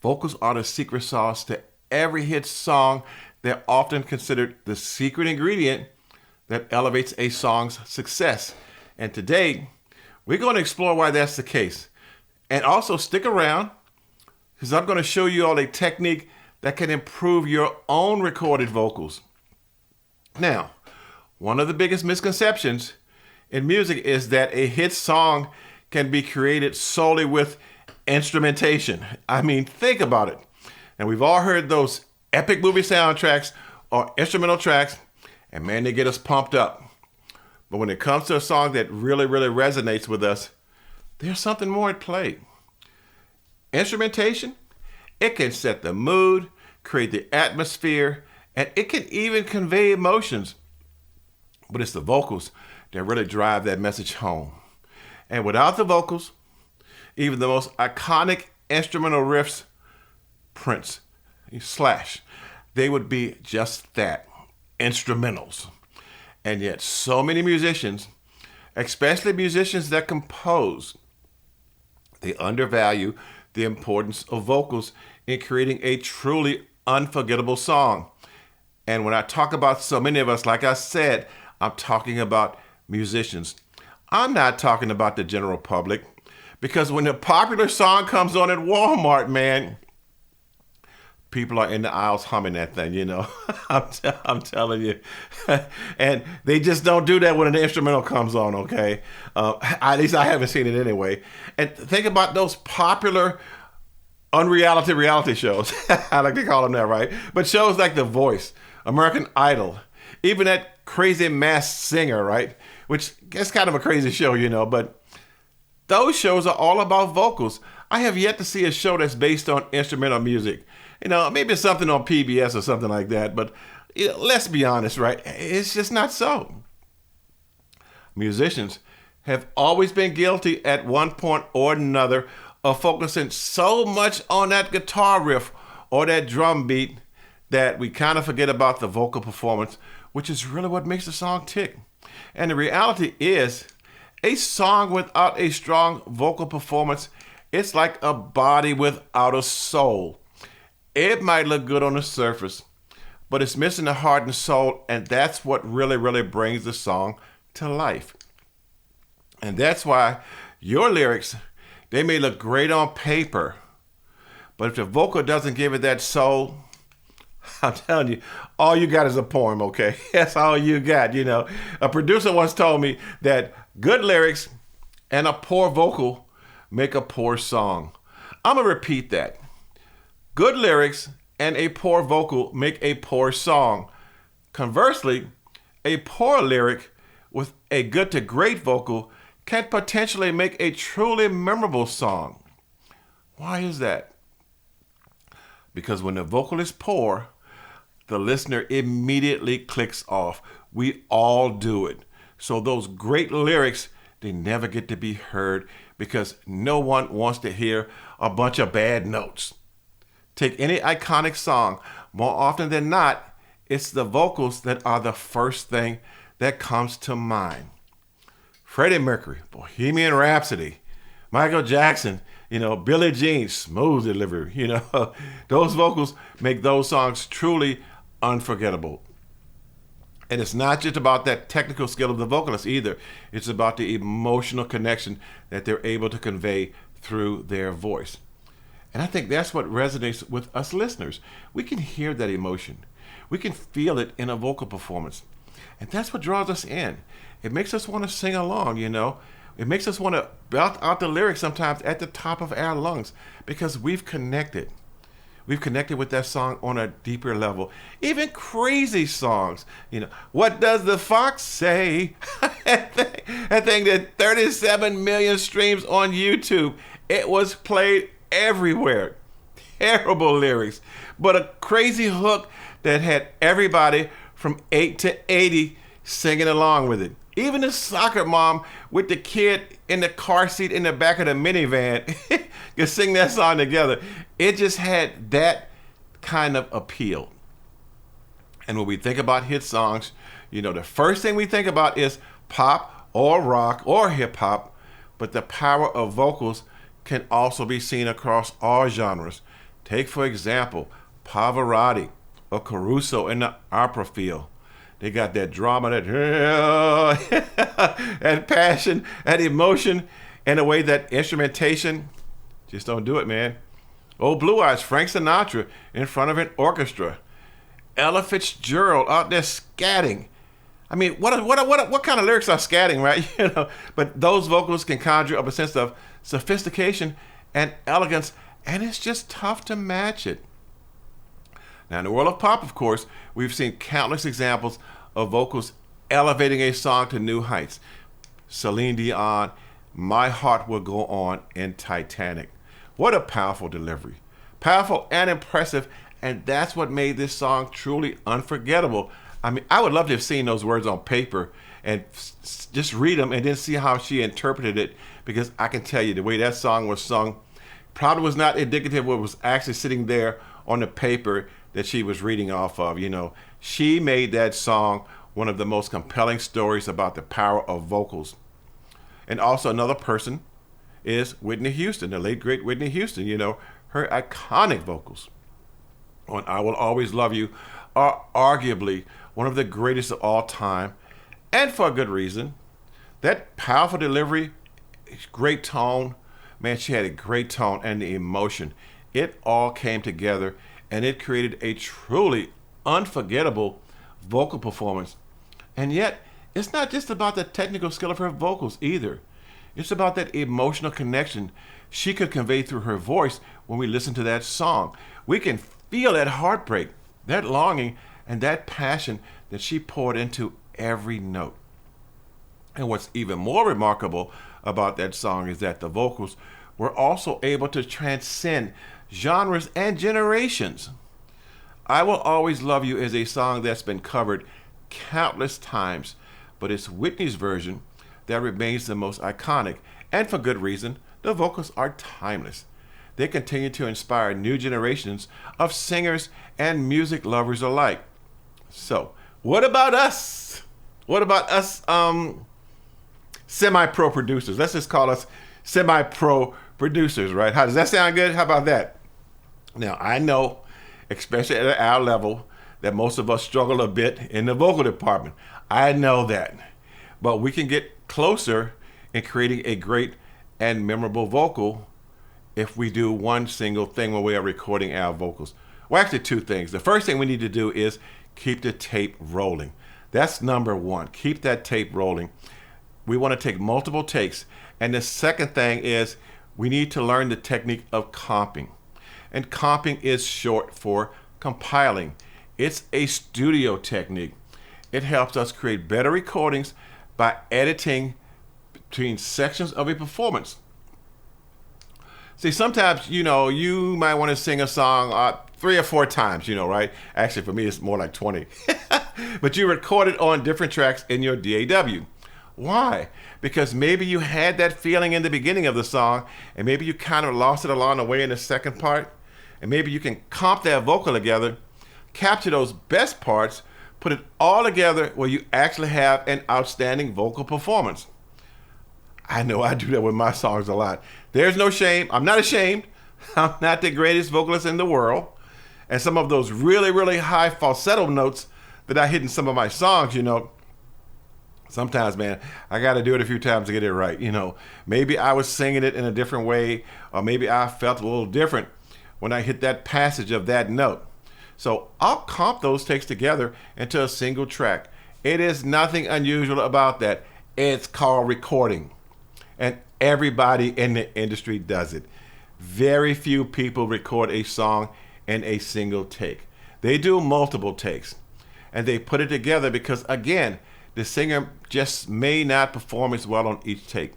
Vocals are the secret sauce to every hit song. They're often considered the secret ingredient that elevates a song's success. And today, we're going to explore why that's the case. And also stick around, because I'm going to show you all a technique that can improve your own recorded vocals. Now, one of the biggest misconceptions in music is that a hit song can be created solely with instrumentation. I mean, think about it. And we've all heard those epic movie soundtracks or instrumental tracks, and man, they get us pumped up. But when it comes to a song that really, really resonates with us, there's something more at play. Instrumentation, it can set the mood, create the atmosphere, and it can even convey emotions. But it's the vocals that really drive that message home. And without the vocals, even the most iconic instrumental riffs, Prince, Slash, they would be just that, instrumentals. And yet so many musicians, especially musicians that compose, they undervalue the importance of vocals in creating a truly unforgettable song. And when I talk about so many of us, like I said, I'm talking about musicians. I'm not talking about the general public, because when a popular song comes on at Walmart, man, people are in the aisles humming that thing, you know. I'm telling you. And they just don't do that when an instrumental comes on, okay? At least I haven't seen it anyway. And think about those popular unreality reality shows. I like to call them that, right? But shows like The Voice, American Idol, even that crazy Masked Singer, right? Which is kind of a crazy show, you know, but those shows are all about vocals. I have yet to see a show that's based on instrumental music. You know, maybe it's something on PBS or something like that, but you know, let's be honest, right? It's just not so. Musicians have always been guilty at one point or another of focusing so much on that guitar riff or that drum beat that we kind of forget about the vocal performance, which is really what makes the song tick. And the reality is, a song without a strong vocal performance, it's like a body without a soul. It might look good on the surface, but it's missing the heart and soul, and that's what really, really brings the song to life. And that's why your lyrics, they may look great on paper, but if the vocal doesn't give it that soul, I'm telling you, all you got is a poem, okay? That's all you got, you know. A producer once told me that good lyrics and a poor vocal make a poor song. I'm going to repeat that. Good lyrics and a poor vocal make a poor song. Conversely, a poor lyric with a good to great vocal can potentially make a truly memorable song. Why is that? Because when the vocal is poor, the listener immediately clicks off. We all do it. So those great lyrics, they never get to be heard because no one wants to hear a bunch of bad notes. Take any iconic song, more often than not, it's the vocals that are the first thing that comes to mind. Freddie Mercury, Bohemian Rhapsody, Michael Jackson, you know, Billie Jean, smooth delivery, you know. Those vocals make those songs truly unforgettable. And it's not just about that technical skill of the vocalist either. It's about the emotional connection that they're able to convey through their voice. And I think that's what resonates with us listeners. We can hear that emotion. We can feel it in a vocal performance. And that's what draws us in. It makes us want to sing along, you know. It makes us want to belt out the lyrics sometimes at the top of our lungs because we've connected. We've connected with that song on a deeper level. Even crazy songs, you know. What does the fox say? that thing that 37 million streams on YouTube. It was played everywhere. Terrible lyrics, but a crazy hook that had everybody from 8 to 80 singing along with it. Even the soccer mom with the kid in the car seat in the back of the minivan could sing that song together. It just had that kind of appeal. And when we think about hit songs, you know, the first thing we think about is pop or rock or hip hop, but the power of vocals can also be seen across all genres. Take, for example, Pavarotti or Caruso in the opera field. They got that drama, that and passion and emotion in a way that instrumentation just don't do it, man. Old Blue Eyes, Frank Sinatra in front of an orchestra. Ella Fitzgerald out there scatting. I mean, what kind of lyrics are scatting, right? But those vocals can conjure up a sense of sophistication and elegance, and it's just tough to match it. Now, in the world of pop, of course, we've seen countless examples of vocals elevating a song to new heights. Celine Dion, My Heart Will Go On in Titanic. What a powerful delivery. Powerful and impressive, and that's what made this song truly unforgettable. I mean, I would love to have seen those words on paper and just read them and then see how she interpreted it, because I can tell you the way that song was sung probably was not indicative of what was actually sitting there on the paper that she was reading off of. She made that song one of the most compelling stories about the power of vocals. And also another person is Whitney Houston, the late great Whitney Houston. Her iconic vocals on I Will Always Love You are arguably one of the greatest of all time, and for a good reason. That powerful delivery, great tone, man, she had a great tone, and the emotion. It all came together, and it created a truly unforgettable vocal performance. And yet, it's not just about the technical skill of her vocals either. It's about that emotional connection she could convey through her voice when we listen to that song. We can feel that heartbreak, that longing, and that passion that she poured into every note. And what's even more remarkable about that song is that the vocals were also able to transcend genres and generations. I Will Always Love You is a song that's been covered countless times, but it's Whitney's version that remains the most iconic, and for good reason. The vocals are timeless. They continue to inspire new generations of singers and music lovers alike. So, what about us? What about us semi-pro producers? Let's just call us semi-pro producers, right? How does that sound good? How about that? Now, I know, especially at our level, that most of us struggle a bit in the vocal department. I know that. But we can get closer in creating a great and memorable vocal if we do one single thing when we are recording our vocals. Well, actually two things. The first thing we need to do is keep the tape rolling. That's number one. Keep that tape rolling. We want to take multiple takes. And the second thing is we need to learn the technique of comping. And comping is short for compiling. It's a studio technique. It helps us create better recordings by editing between sections of a performance. See, sometimes, you might want to sing a song 3 or 4 times, right? Actually, for me, it's more like 20. But you record it on different tracks in your DAW. Why? Because maybe you had that feeling in the beginning of the song, and maybe you kind of lost it along the way in the second part. And maybe you can comp that vocal together, capture those best parts, put it all together where you actually have an outstanding vocal performance. I know I do that with my songs a lot. There's no shame. I'm not ashamed. I'm not the greatest vocalist in the world. And some of those really, really high falsetto notes that I hit in some of my songs, sometimes, man, I got to do it a few times to get it right. Maybe I was singing it in a different way, or maybe I felt a little different when I hit that passage of that note. So I'll comp those takes together into a single track. It is nothing unusual about that. It's called recording. And everybody in the industry does it. Very few people record a song in a single take. They do multiple takes. And they put it together because, again, the singer just may not perform as well on each take.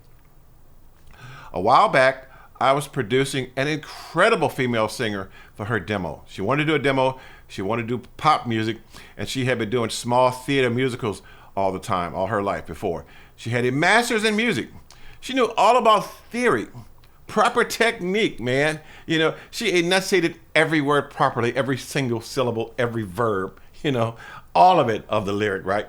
A while back, I was producing an incredible female singer for her demo. She wanted to do a demo. She wanted to do pop music, and she had been doing small theater musicals all the time, all her life before. She had a master's in music. She knew all about theory, proper technique, man. She enunciated every word properly, every single syllable, every verb, all of it of the lyric, right?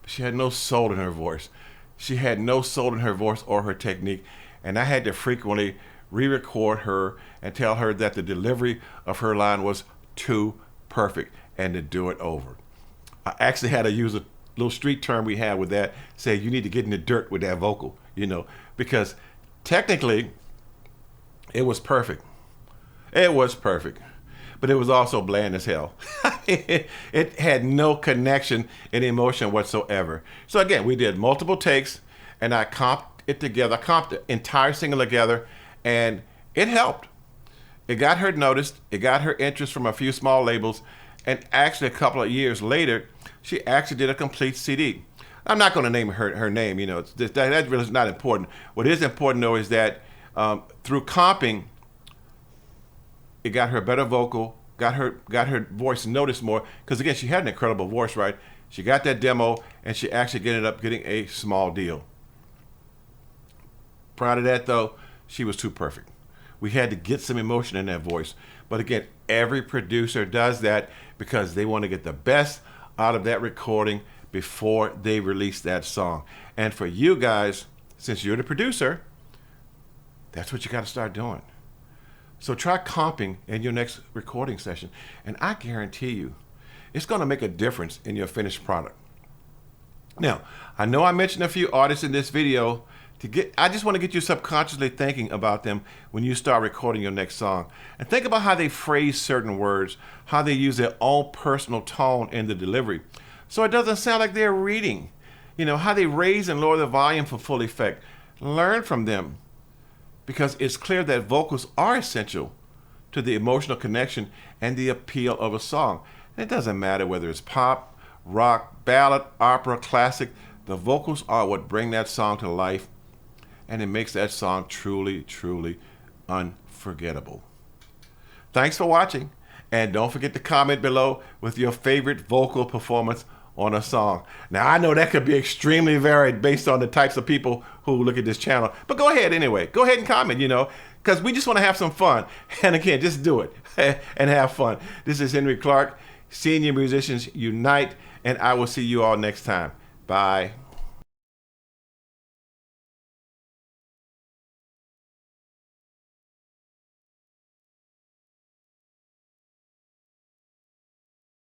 But she had no soul in her voice. She had no soul in her voice or her technique, and I had to frequently re-record her and tell her that the delivery of her line was too perfect and to do it over. I actually had to use a little street term we had with that, say you need to get in the dirt with that vocal, because technically it was perfect. It was perfect. But it was also bland as hell. It had no connection and emotion whatsoever. So again, we did multiple takes, and I comped it together. I comped the entire single together, and it helped. It got her noticed. It got her interest from a few small labels, and actually a couple of years later, she actually did a complete CD. I'm not going to name her name. That really is not important. What is important though is that through comping, it got her a better vocal, got her voice noticed more, because again, she had an incredible voice, right? She got that demo, and she actually ended up getting a small deal. Prior to that though, she was too perfect. We had to get some emotion in that voice. But again, every producer does that because they want to get the best out of that recording before they release that song. And for you guys, since you're the producer, that's what you got to start doing. So try comping in your next recording session, and I guarantee you, it's going to make a difference in your finished product. Now, I know I mentioned a few artists in this video. I just want to get you subconsciously thinking about them when you start recording your next song. And think about how they phrase certain words, how they use their own personal tone in the delivery, so it doesn't sound like they're reading. How they raise and lower the volume for full effect. Learn from them, because it's clear that vocals are essential to the emotional connection and the appeal of a song. And it doesn't matter whether it's pop, rock, ballad, opera, classic. The vocals are what bring that song to life, and it makes that song truly, truly unforgettable. Thanks for watching, and don't forget to comment below with your favorite vocal performance on a song. Now, I know that could be extremely varied based on the types of people who look at this channel, but go ahead anyway. Go ahead and comment, because we just want to have some fun. And again, just do it and have fun. This is Henry Clark, Senior Musicians Unite, and I will see you all next time. Bye.